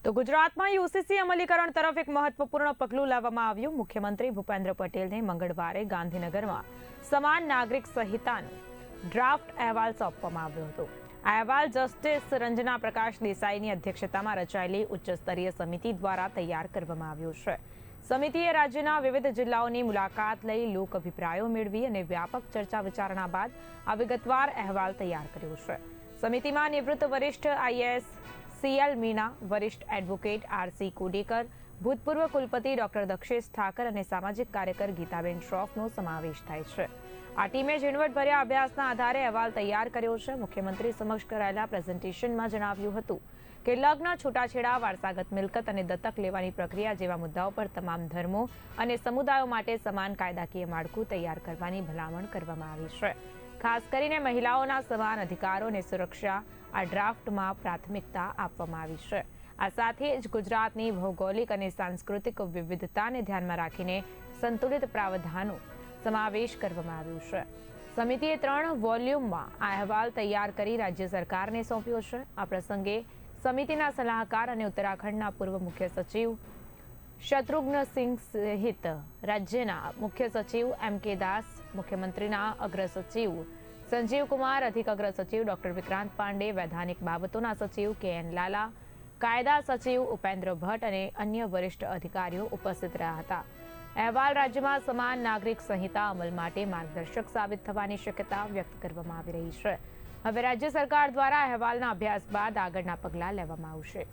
તો ગુજરાતમાં યુસીસી અમલીકરણ તરફ એક મહત્વપૂર્ણ પગલું લેવામાં આવ્યું। મુખ્યમંત્રી ભૂપેન્દ્ર પટેલને મંગળવારે ગાંધીનગરમાં સમાન નાગરિક સંહિતાનો ડ્રાફ્ટ અહેવાલ સોંપવામાં આવ્યો હતો। આ અહેવાલ જસ્ટિસ રંजना પ્રકાશ દેસાઈની અધ્યક્ષતામાં રચાયેલી ઉચ્ચસ્તરીય સમિતિ દ્વારા તૈયાર કરવામાં આવ્યો છે। સમિતિએ રાજ્યના વિવિધ જિલ્લાઓની મુલાકાત લઈ લોક અભિપ્રાયો મેળવી અને વ્યાપક ચર્ચા વિચારણા બાદ આ વિગતવાર અહેવાલ તૈયાર કર્યો છે। સમિતિમાં નિવૃત્ત વરિષ્ઠ આઈએએસ CL મીના, વરિષ્ઠ એડવોકેટ RC કોડેકર, ભૂતપૂર્વ કુલપતિ ડોક્ટર દક્ષેશ ઠાકર અને સામાજિક કાર્યકર ગીતાબેન શ્રોફનો સમાવેશ થાય છે। આ ટીમે ઝીણવટભર્યા અભ્યાસના આધારે અહેવાલ તૈયાર કર્યો છે। મુખ્યમંત્રી સમક્ષ કરાયેલા પ્રેઝન્ટેશનમાં જણાવ્યું હતું કે લગ્ન, છૂટાછેડા, વારસાગત મિલકત અને દત્તક લેવાની પ્રક્રિયા જેવા મુદ્દાઓ પર તમામ ધર્મો અને સમુદાયો માટે સમાન કાયદાકીય માળખું તૈયાર કરવાની ભલામણ કરવામાં આવી છે। ખાસ કરીને મહિલાઓના સમાન અધિકારો અને સુરક્ષા આ ડ્રાફ્ટમાં પ્રાથમિકતા આપવામાં આવી છે। આ સાથે જ ગુજરાતની ભૌગોલિક અને સાંસ્કૃતિક વિવિધતાને ધ્યાનમાં રાખીને સંતુલિત પ્રાવધાનો સમાવેશ કરવામાં આવ્યો છે। સમિતિએ 3 વોલ્યુમમાં આ અહેવાલ તૈયાર કરી રાજ્ય સરકારને સોંપ્યો છે। આ પ્રસંગે સમિતિના સલાહકાર અને ઉત્તરાખંડના પૂર્વ મુખ્ય સચિવ શત્રુઘ્નસિંહ સહિત રાજ્યના મુખ્ય સચિવ MK દાસ, મુખ્યમંત્રીના અગ્ર સચિવ સંજીવ કુમાર, અધિક અગ્ર સચિવ ડોક્ટર વિક્રાંત પાંડે, વૈધાનિક બાબતોના સચિવ KN લાલા, કાયદા સચિવ ઉપેન્દ્ર ભટ્ટ અને અન્ય વરિષ્ઠ અધિકારીઓ ઉપસ્થિત રહ્યા હતા। અહેવાલ રાજ્યમાં સમાન નાગરિક સંહિતા અમલ માટે માર્ગદર્શક સાબિત થવાની શક્યતા વ્યક્ત કરવામાં આવી રહી છે। હવે રાજ્ય સરકાર દ્વારા અહેવાલના અભ્યાસ બાદ આગળના પગલાં લેવામાં આવશે।